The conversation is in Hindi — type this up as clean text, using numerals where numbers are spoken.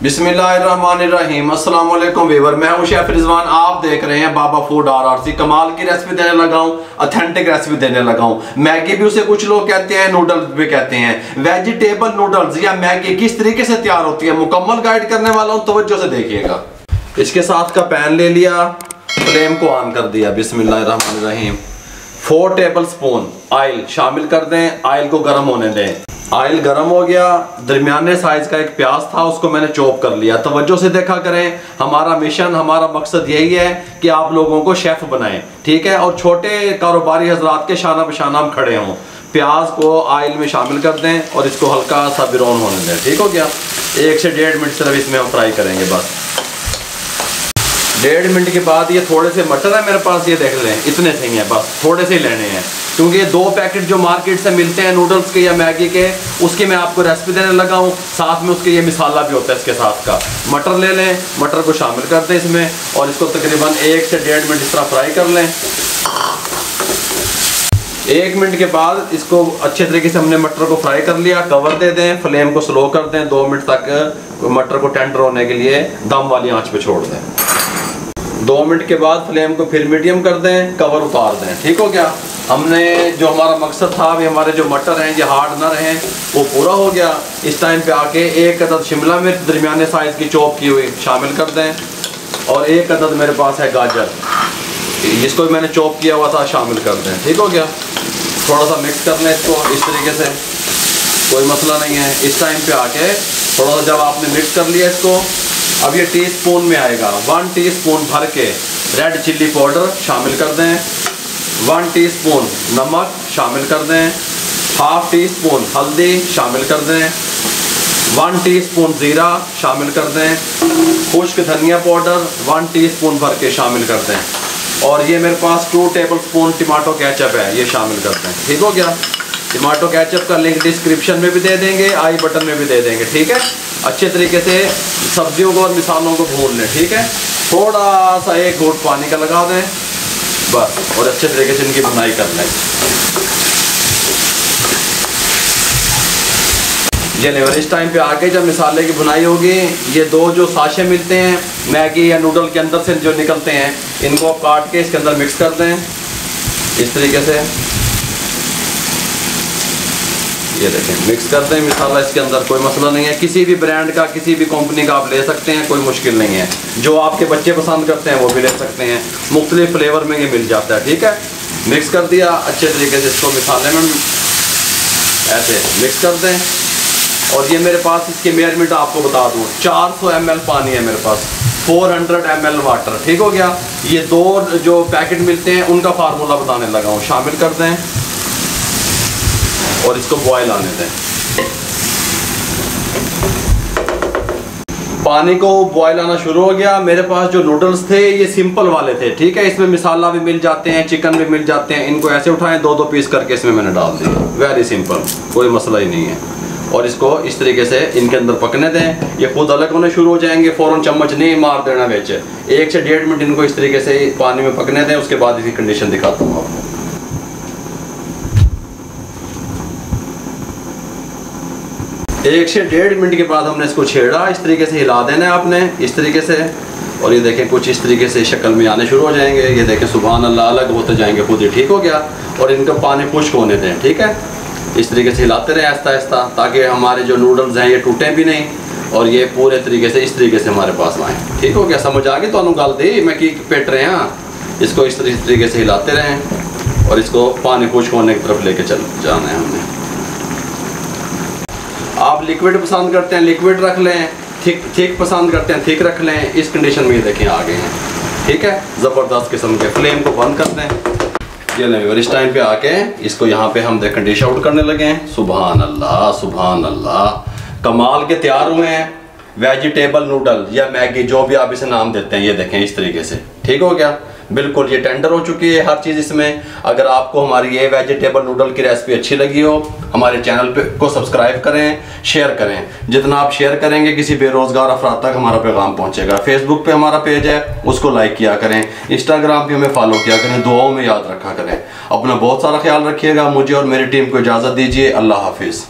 बिस्मिल्लाहिर्रहमानिर्रहीम। अस्सलाम वालेकुम व्यूअर, मैं हूं शेफ रिजवान। आप देख रहे हैं बाबा फूड RRC। कमाल की रेसिपी देने लगा हूं, ऑथेंटिक रेसिपी देने लगा हूं। मैगी भी उसे कुछ लोग कहते हैं, नूडल्स भी कहते हैं। वेजिटेबल नूडल्स या मैगी किस तरीके से तैयार होती है मुकम्मल गाइड करने वाला हूं, तवज्जो से देखिएगा। इसके साथ का पैन ले लिया, फ्लेम को ऑन कर दिया। बिस्मिल्लाहिर्रहमानिर्रहीम। 4 टेबल स्पून ऑयल शामिल कर दें। ऑयल को गर्म होने दें। ऑयल गर्म हो गया। दरमियाने साइज का एक प्याज था, उसको मैंने चॉप कर लिया। तवज्जो से देखा करें, हमारा मिशन, हमारा मकसद यही है कि आप लोगों को शेफ बनाएं, ठीक है। और छोटे कारोबारी हजरात के शाना बशाना हम खड़े हों। प्याज को ऑयल में शामिल कर दें और इसको हल्का सा ब्राउन होने दें, ठीक हो गया। 1 से 1.5 मिनट सिर्फ इसमें हम फ्राई करेंगे बस। 1.5 मिनट के बाद ये थोड़े से मटर है मेरे पास, ये देख लें, इतने से ही हैं बस, थोड़े से ही लेने हैं, क्योंकि ये 2 पैकेट जो मार्केट से मिलते हैं नूडल्स के या मैगी के, उसकी मैं आपको रेसिपी देने लगा हूँ। साथ में उसके ये मिसाला भी होता है इसके साथ का। मटर ले लें, मटर को शामिल कर दें इसमें और इसको तकरीबन 1 से 1.5 मिनट इस तरह फ्राई कर लें। 1 मिनट के बाद इसको अच्छे तरीके से हमने मटर को फ्राई कर लिया। कवर दे दें, फ्लेम को स्लो कर दें। 2 मिनट तक मटर को टेंडर होने के लिए दम वाली आंच पे छोड़ दें। 2 मिनट के बाद फ्लेम को फिर मीडियम कर दें, कवर उतार दें, ठीक हो गया। हमने जो हमारा मकसद था, अभी हमारे जो मटर हैं ये हार्ड ना रहें, वो पूरा हो गया। इस टाइम पे आके 1 अदद शिमला मिर्च दरमियाने साइज़ की चॉप की हुई शामिल कर दें और 1 अदद मेरे पास है गाजर, जिसको मैंने चॉप किया हुआ था, शामिल कर दें, ठीक हो गया। थोड़ा सा मिक्स कर लें इसको इस तरीके से, कोई मसला नहीं है। इस टाइम पे आके थोड़ा सा जब आपने मिक्स कर लिया इसको, अब ये टीस्पून में आएगा। 1 टीस्पून भर के रेड चिल्ली पाउडर शामिल कर दें। 1 टीस्पून नमक शामिल कर दें। 1/2 टीस्पून हल्दी शामिल कर दें। 1 टीस्पून ज़ीरा शामिल कर दें। खुश्क धनिया पाउडर 1 टीस्पून भर के शामिल कर दें। और ये मेरे पास 2 टेबल स्पून टमाटो केचप है, ये शामिल कर दें, ठीक हो गया। टमाटो केचप का लिंक डिस्क्रिप्शन में भी दे देंगे, आई बटन में भी दे देंगे, ठीक है। अच्छे तरीके से सब्जियों को और मिसालों को भून लें, ठीक है। थोड़ा सा 1 घूंट पानी का लगा दें बस, और अच्छे तरीके से इनकी बुनाई कर लें। ये लेवर इस टाइम पे आके जब मिसाले की बुनाई होगी, ये 2 जो साशे मिलते हैं मैगी या नूडल के अंदर से जो निकलते हैं, इनको काट के इसके अंदर मिक्स कर दें इस तरीके से। ये देखें, मिक्स कर दें मिसाला इसके अंदर, कोई मसला नहीं है। किसी भी ब्रांड का, किसी भी कंपनी का आप ले सकते हैं, कोई मुश्किल नहीं है। जो आपके बच्चे पसंद करते हैं वो भी ले सकते हैं, मुख्तलिफ फ्लेवर में ये मिल जाता है, ठीक है। मिक्स कर दिया अच्छे तरीके से, इसको मिसाले में ऐसे मिक्स कर दें। और ये मेरे पास इसकी मेजरमेंट आपको बता दूँ, 400 ml पानी है मेरे पास, 400 ml वाटर, ठीक हो गया। ये 2 जो पैकेट मिलते हैं उनका फार्मूला बताने लगा हूँ, शामिल कर दें और इसको बॉयल आने दें। पानी को बॉयल आना शुरू हो गया। मेरे पास जो नूडल्स थे ये सिंपल वाले थे, ठीक है। इसमें मिसाला भी मिल जाते हैं, चिकन भी मिल जाते हैं। इनको ऐसे उठाएं, 2-2 पीस करके इसमें मैंने डाल दिया, वेरी सिंपल, कोई मसला ही नहीं है। और इसको इस तरीके से इनके अंदर पकने दें। ये खुद अलग होने शुरू हो जाएंगे, फ़ौरन चम्मच नहीं मार देना बेच। 1 से 1.5 मिनट इनको इस तरीके से पानी में पकने दें, उसके बाद इसकी कंडीशन दिखाता हूँ आपको। 1 से 1.5 मिनट के बाद हमने इसको छेड़ा, इस तरीके से हिला देना है आपने, इस तरीके से। और ये देखें कुछ इस तरीके से शक्ल में आने शुरू हो जाएंगे। ये देखें, सुभान अल्लाह, अलग होते जाएंगे खुद ही, ठीक हो गया। और इनका पानी खुश्क होने दें, ठीक है। इस तरीके से हिलाते रहें आहिस्ता आहिस्ता, ताकि हमारे जो नूडल्स हैं ये टूटें भी नहीं और ये पूरे तरीके से इस तरीके से हमारे पास आएँ, ठीक हो गया। समझ आ गई तो गल दी मैं की पेट रहे हैं। इसको इस तरीके से हिलाते रहें और इसको पानी खुश्क होने की तरफ लेके चल जाना है हमने। आप लिक्विड पसंद करते हैं लिक्विड रख लें, थिक पसंद करते हैं थिक रख लें। इस कंडीशन में ये देखें आ गए हैं, ठीक है, ज़बरदस्त किस्म के। फ्लेम को बंद कर दें। ये नहीं, और इस टाइम पे आके इसको यहाँ पे हम देखें डिश आउट करने लगे हैं। सुभान अल्लाह, सुभान अल्लाह, कमाल के तैयार हुए हैं वेजिटेबल नूडल या मैगी, जो भी आप इसे नाम देते हैं। ये देखें इस तरीके से, ठीक हो गया, बिल्कुल ये टेंडर हो चुकी है हर चीज़ इसमें। अगर आपको हमारी ये वेजिटेबल नूडल की रेसिपी अच्छी लगी हो, हमारे चैनल पे को सब्सक्राइब करें, शेयर करें। जितना आप शेयर करेंगे, किसी बेरोज़गार अफराद तक हमारा पैगाम पहुंचेगा। फेसबुक पे हमारा पेज है, उसको लाइक किया करें। इंस्टाग्राम पे हमें फॉलो किया करें, दुआओं में याद रखा करें। अपना बहुत सारा ख्याल रखिएगा। मुझे और मेरी टीम को इजाज़त दीजिए। अल्लाह हाफिज़।